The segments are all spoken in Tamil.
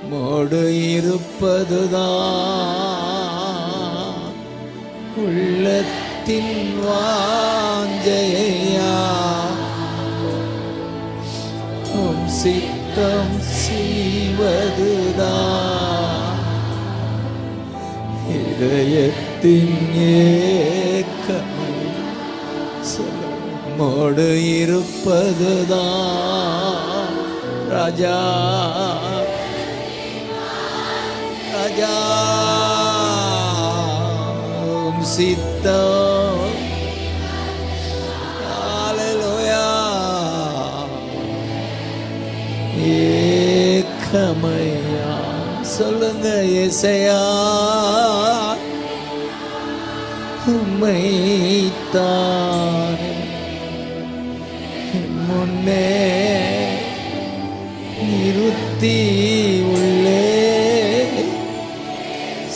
மோடு இருப்பதுதான் உள்ளத்தின் வாஞ்சையா, உம் சித்தம் செய்வதுதான் இதயத்தின் ஏக்கமை. மோடு இருப்பதுதான் ராஜா, ராஜா உம் சித்தம். ஹல்லேலூயா. ஏக்கமையா சொல்லுங்க ஏசையா, உம்மைத்தானே முன்னே நிறுத்தி உள்ளே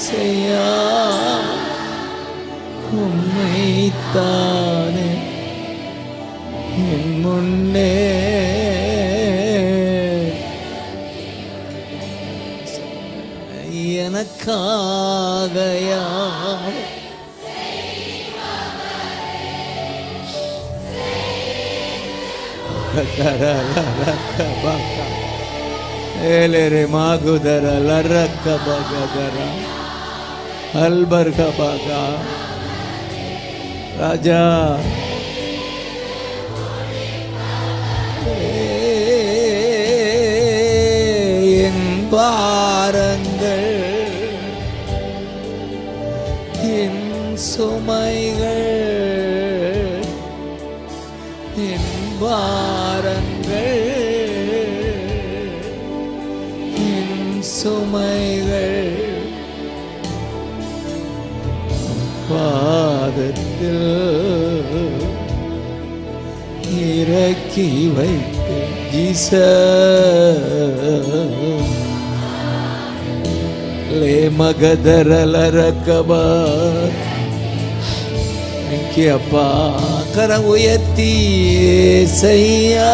செய்யா, உம்மைத்தானே என் முன்னே எனக்காகயா ஏலேரே மாகுதர லரக்க பகதர அல்பர்க பகா ராஜா. என் பாரங்கள் என் சுமைகள், என் பாரங்கள் என் சுமைகள் பாதத்தில் இறக்கி வைத்து லே மகதரலரக்கபா. அப்பா கரம் உயர்த்தி செய்யா,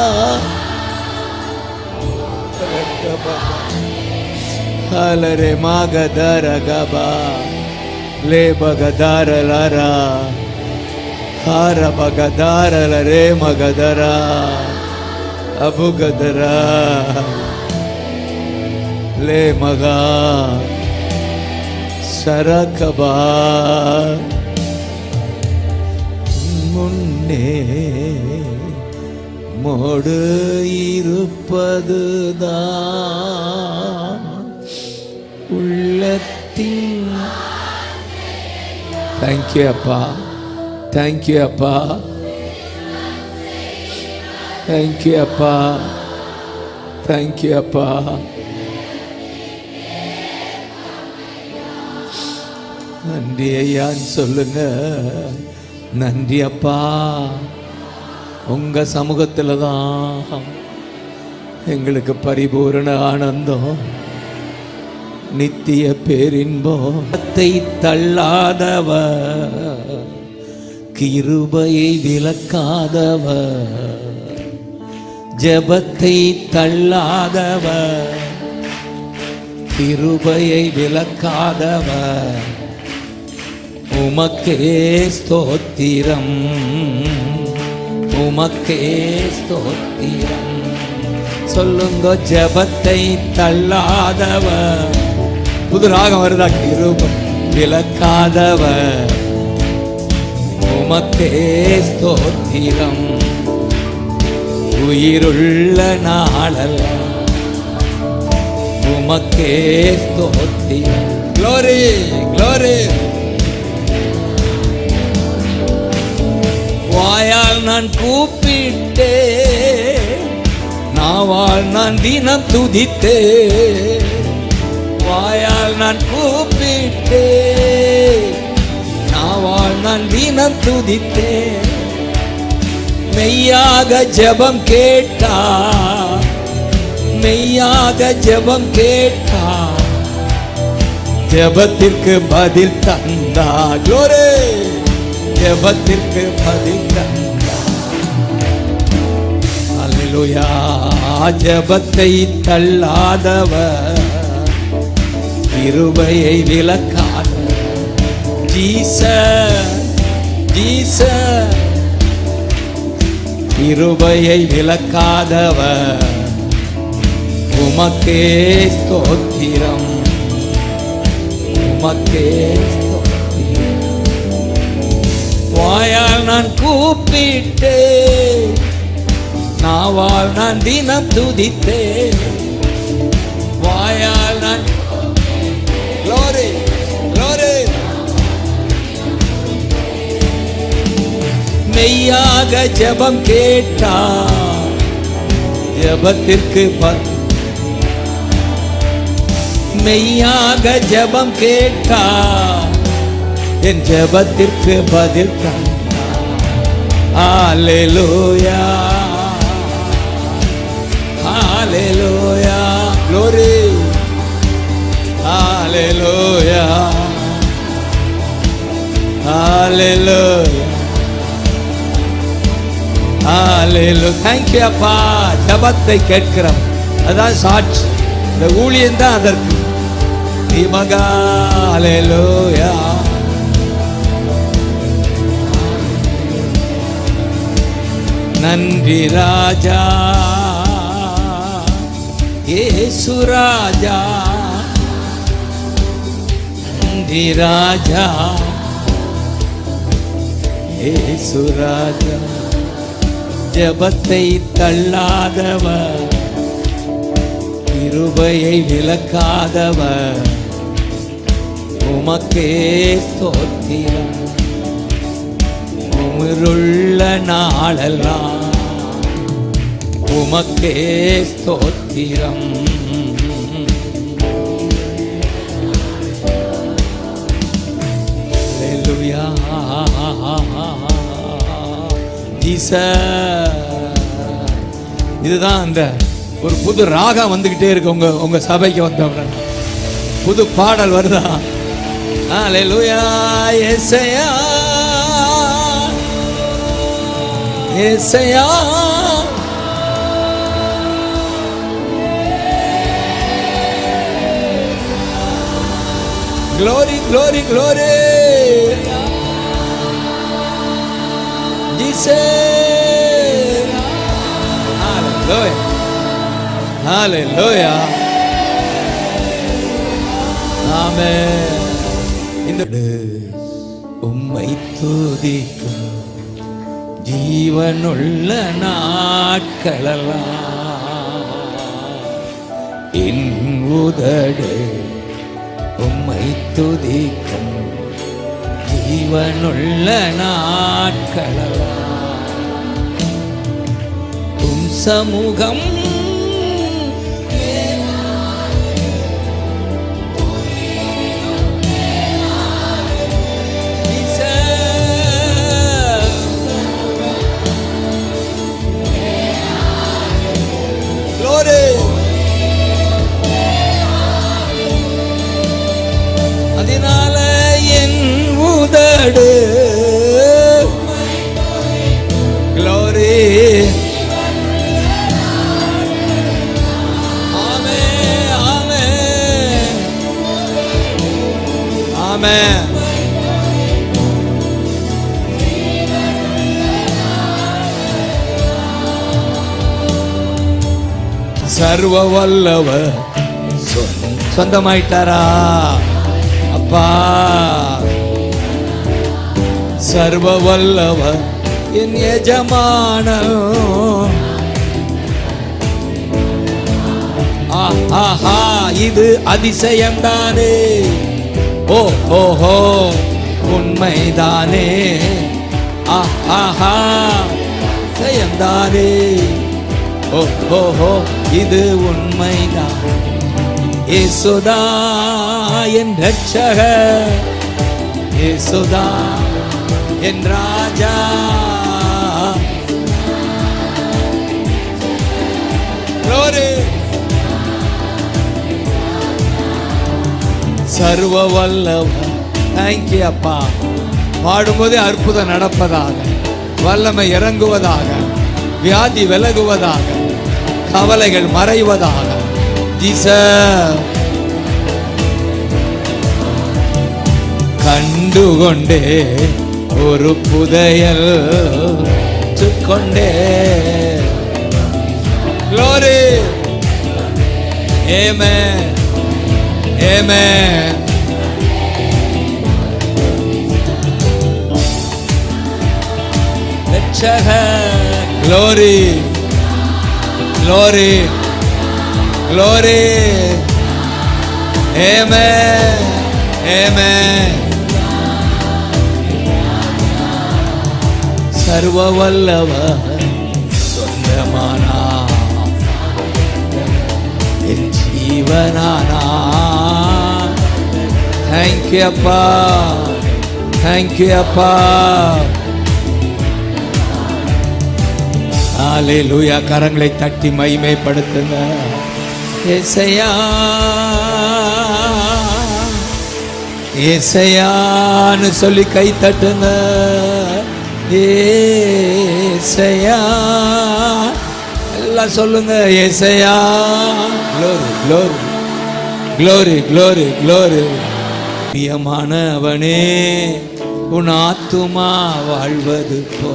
ஹலரே மகதரகபா லே பகதரலரா ஹார பகதரலரே மகதரா அபுகதரா லே மகா சரகபா. முன்னே மோடு இருப்பதுதான் உள்ளத்தின். தேங்க்யூ அப்பா, தேங்க்யூ அப்பா, தேங்க்யூ அப்பா, தேங்க்யூ அப்பா. நன்றி ஐயான்னு சொல்லுங்க. நன்றி அப்பா, உங்க சமூகத்துல தான் எங்களுக்கு பரிபூரண ஆனந்தம், நித்திய பேரின்பம். தள்ளாதவர், கிருபையை விலக்காதவர், ஜெபத்தை தள்ளாதவர், கிருபையை விலக்காதவர், உமக்கே ஸ்தோத்திரம், உமக்கே ஸ்தோத்திரம். சொல்லுங்க, ஜெபத்தை தள்ளாதவர். புது ராகம் வருதா? கிருபை விலக்காதவர், உமக்கே ஸ்தோத்திரம். உயிருள்ள நாளெல்லாம் உமக்கே ஸ்தோத்திரம். Glory, glory. வாயால் நான் கூப்பிட்டே, நாவால் நான் தினம் துதித்தே. வாயால் நான் கூப்பிட்டே, நாவால் நான் தினம் துதித்தே. மெய்யாக ஜெபம் கேட்டா, மெய்யாக ஜெபம் கேட்டா, ஜெபத்திற்கு பதில் தந்தா. glory, ஜெபத்திற்கு பதில் தந்தா. அல்லேலூயா. ஜெபத்தை தள்ளாதவர், கிருபையை விலக்காத ஜீசஸ் ஜீசஸ், கிருபையை விலக்காதவர் உமக்கே ஸ்தோத்திரம், உமக்கே ஸ்தோத்திரம். வாயால் நான் கூப்பிட்டேன், நாவால் நான் தினம் துதித்தேன். வாயால் நான் glory glory, மெய்யாக ஜெபம் கேட்டார், ஜெபத்திற்கு மெய்யாக ஜெபம் கேட்டார், என் ஜெபத்திற்கு பதில் தந்தார். ஹல்லேலூயா ஹல்லேலூயா glory hallelujah hallelujah hallelujah. Thank you அப்பா. ஜெபத்தை கேட்கிறோம், அதான் சாட்சி. இந்த ஊழியம் தான் அதற்கு. மகா ஹல்லேலூயா. நன்றி ராஜா இயேசு ராஜா, நன்றி ராஜா இயேசு ராஜா. ஜெபத்தை தள்ளாதவர், கிருபையை விலக்காதவர் உமக்கே ஸ்தோத்திரம். உயிருள்ள நாளெல்லாம் உமக்கே ஸ்தோத்திரம். ஹல்லேலூயா ஜீசஸ். இதுதான் அந்த ஒரு புது ராகம் வந்துகிட்டே இருக்கு. உங்க சபைக்கு வந்தவுடன் புது பாடல் வருதா? ஹல்லேலூயா யெசையா யெசையா. glory glory glory Jesus. Hallelujah hallelujah amen. இந்த உம்மை துதிக்கும் ஜீவனுள்ள நாட்களெல்லாம் என் உதடு உம்மை துதிக்கும் ஜீவனுள்ள நாட்களெல்லாம் உம் சமூகம் அதனால என் உதடு glory ஆமென் ஆமென் ஆமென். சர்வ வல்லவர் சொந்தமாயிட்டாரா அப்பா? சர்வ வல்லவர் என் எஜமானன். ஆஹா இது அதிசயம்தானே. ஓ ஓஹோ உண்மைதானே. ஆஹா அதிசயம்தானே. ஓ ஓஹோ இது உண்மைதான். இயேசுதா என் ரட்சகர், இயேசுதா என் ராஜா. glory சர்வ வல்லவர். தேங்க்யூ அப்பா. பாடும்போதே அற்புதம் நடப்பதாக, வல்லமை இறங்குவதாக, வியாதி விலகுவதாக, கவலைகள் மறைவதாக. ஜீசஸ் கண்டுகொண்டே ஒரு புதையல் கொண்டே. Glory. Amen. Amen. Glory. Glory. Glory. Amen. Amen. சர்வ வல்லவர் சொந்தமானா என் ஜீவனானா. தேங்க்யூ அப்பா, தேங்க்யூ அப்பா. ஹல்லேலூயா. கரங்களை தட்டி மகிமைப்படுத்துங்க. ஏசையா ஏசையான்னு சொல்லி கை தட்டுங்க. ஏசையா எல்லாம் சொல்லுங்க. ஏசையா. Glory, glory, glory, glory, glory. பிரியமானவனே உன் ஆத்துமா வாழ்வது போ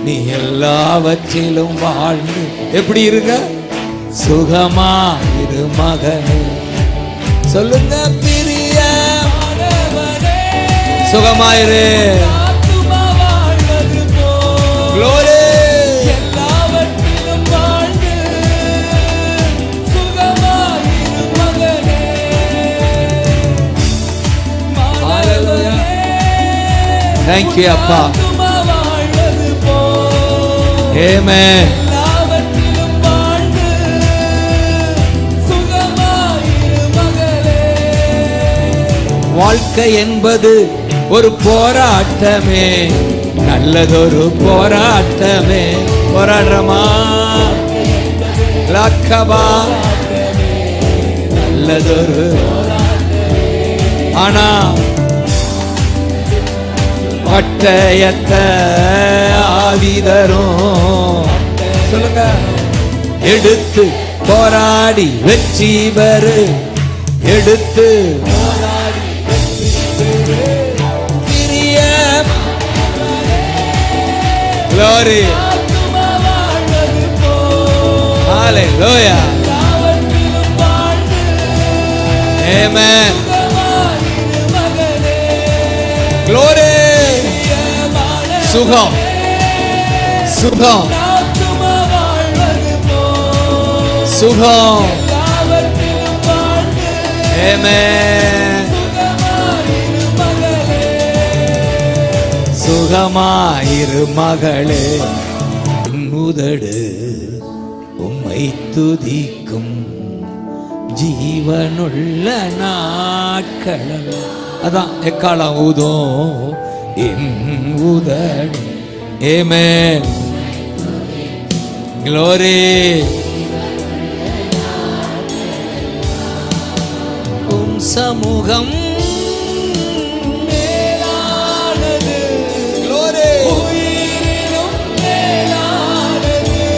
நீ எல்லாவற்றிலும் வாழ்ந்து எப்படி இருங்க சுகமா இரு மகனே. சொல்லுங்க. பிரியமானவனே சுகமாயிரு. Glory. எல்லாவற்றிலும் வாழ்ந்து சுகமாயிரு மகனே. Hallelujah. Thank you அப்பா. Amen. எல்லாவற்றிலும் வாழ்ந்து சுகமாயிரு மகனே. வாழ்க்கை என்பது ஒரு போராட்டமே, நல்லதொரு போராட்டமே. போராடுறமா லக்கபா நல்லதொரு. ஆனா பட்டயத்தை ஆவிதரும் சொல்லுங்க எடுத்து போராடி வெற்றி பெறு. எடுத்து Glory. Hallelujah. Amen. Glory. சுகம் சுகம் சுகம். Amen. சுகமாயிரு மகளே. உதடு உம்மை துதிக்கும் ஜீவனுள்ள நாட்கள். அதான் எக்காலம் ஊதும் என் உதடு. Amen. Glory. உம் சமூகம்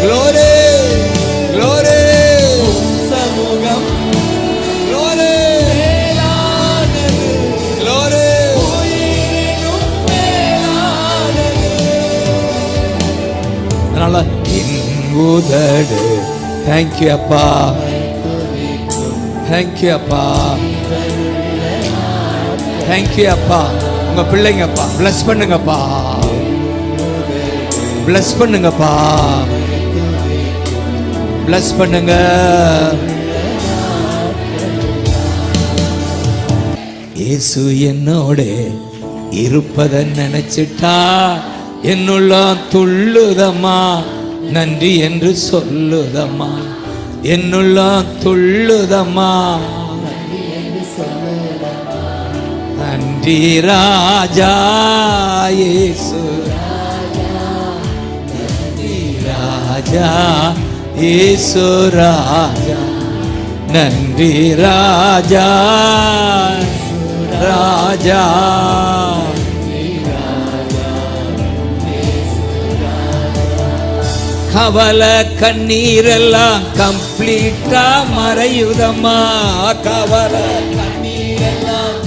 Glory, glory, சமூகம் glory, glory, அதனால உதடு. Thank you அப்பா, thank you அப்பா, thank you அப்பா. உங்க பிள்ளைங்கப்பா bless பண்ணுங்கப்பா, bless பண்ணுங்கப்பா, bless பண்ணுங்க. இயேசு என்னோட இருப்பதை நினைச்சிட்டா என்னுள்ள துள்ளுதம்மா, நன்றி என்று சொல்லுதம்மா. என்னுள்ள துள்ளுதம்மா, நன்றி ராஜா இயேசு, நன்றி ராஜா இயேசு ராஜா, நன்றி ராஜா ராஜா. கவலை கண்ணீரெல்லாம் கம்ப்ளீட்டா மறையுதம்மா, கவலை கண்ணீரெல்லாம்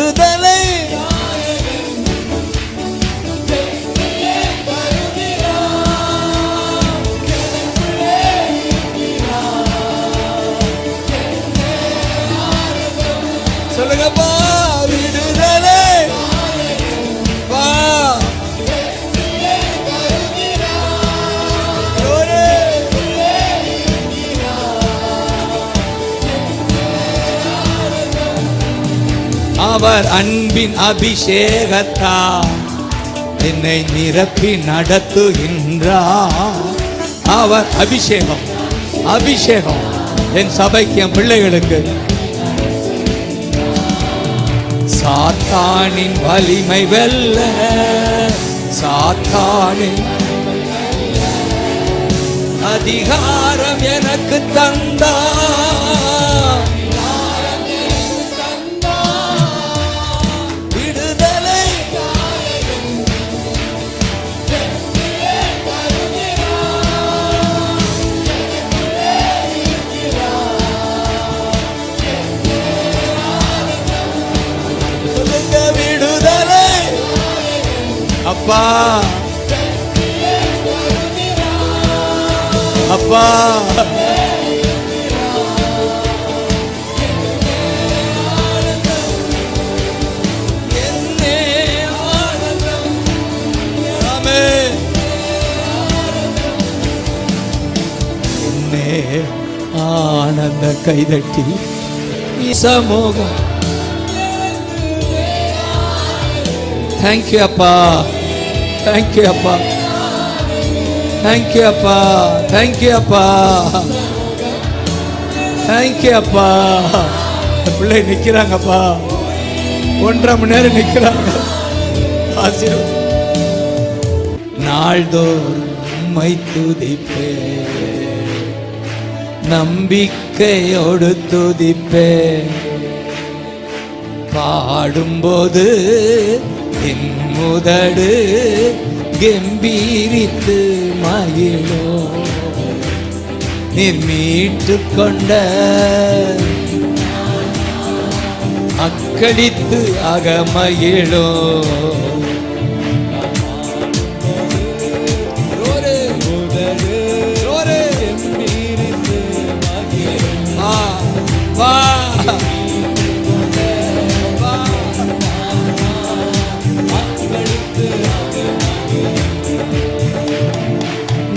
விடுதலை சொல்லுங்கப்பா, விடுதலை வா. அவர் அன்பின் அபிஷேகத்தா என்னை நிரப்பி நடத்துகின்றார். அவர் அபிஷேகம், அபிஷேகம் என் சபைக்கு, என் பிள்ளைகளுக்கு. சாத்தானின் வலிமை வெல்ல, சாத்தானின் அதிகாரம் எனக்கு தந்தார். விடுதலை சொல்லுங்க, விடுதலை அப்பா, அப்பா. ஆனந்த கைதட்டி சமூகம். தேங்க்யூ அப்பா, தேங்க்யூ அப்பா, தேங்க்யூ அப்பா, தேங்க்யூ அப்பா, தேங்க்யூ அப்பா. பிள்ளை நிற்கிறாங்கப்பா, 1.5 மணி நேரம் நிற்கிறாங்க. ஆசீர்வாதம். நாள்தோறும் உம்மை துதிப்பே, நம்பிக்கையோடு துதிப்பே. பாடும்போது என் முதடு கம்பீரித்து மகிழோ. நீர் மீட்டு கொண்ட அக்களித்து அகமகிழோ.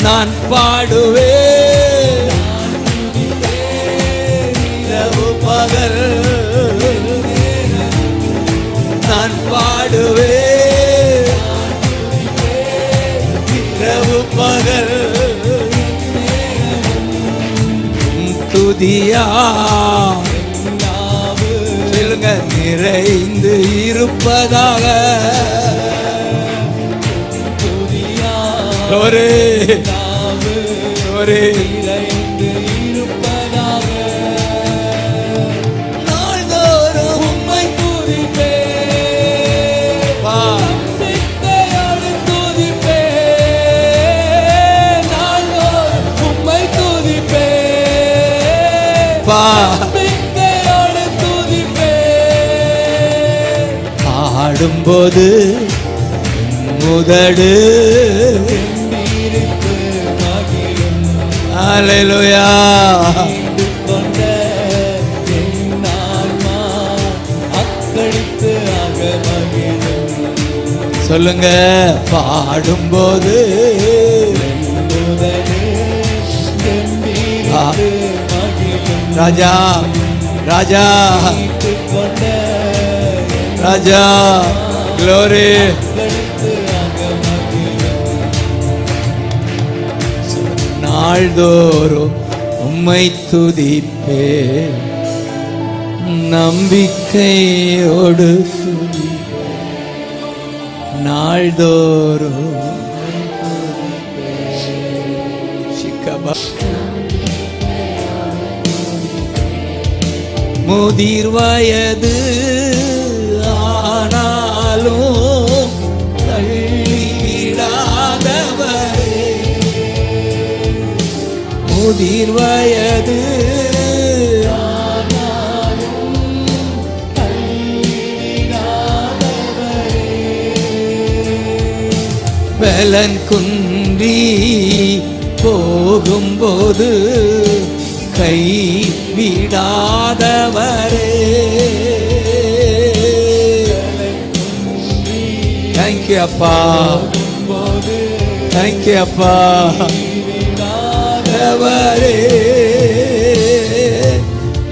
நான் பாடுவேன் இரவு பகல், நான் பாடுவேன் இரவு பகல். துதியா சொல்லுங்க, நிறைந்து இருப்பதாக. ஒரே ஒரே நிறைந்து இருப்பதாக. நாள்தோறும் உம்மை துதிப்பேன், நம்பிக்கையோடு துதிப்பேன். நாள்தோறும் உம்மை துதிப்பேன், நம்பிக்கையோடு துதிப்பேன். பாடும்போது முதடு அல்லேலூயா. சொல்லுங்க, பாடும்போது ராஜா ராஜா ராஜா க்ளோரி. நாள்தோறும் உம்மை துதிப்பே, நம்பிக்கையோடு துதி. நாள்தோறும் முதிர் வயது ஆனாலும் தள்ளிவிடாதவரே, முதிர் வயது ஆனாலும் தள்ளிவிடாதவரே. பலன் குன்றி போகும்போது கை விடாதவரே. தேங்க்யூ அப்பா, தேங்க்யூ அப்பா. அவரே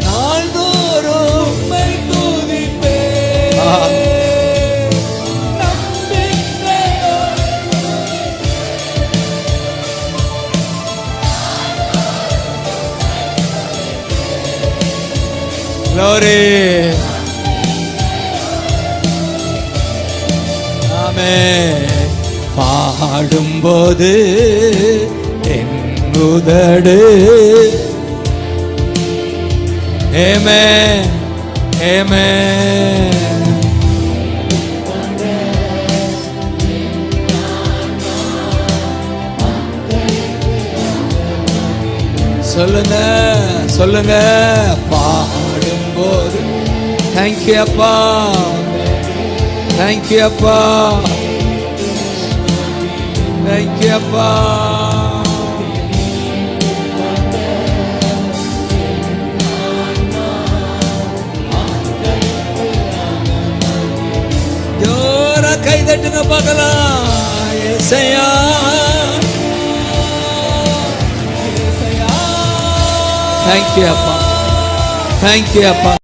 நாள்தோறும் துதிப்பேன். Glory. ஆமென். பாடும்போது என் உதடு ஆமென் ஆமென். சொல்லுங்க சொல்லுங்க. பாடும்போது தேங்க்யூ அப்பா, தேங்க்யூ அப்பா, தேங்க்யூ அப்பா. ஜோரா கை தட்டுங்க பார்க்கலாம். ஏசையா தேங்க்யூ அப்பா, தேங்க்யூ அப்பா.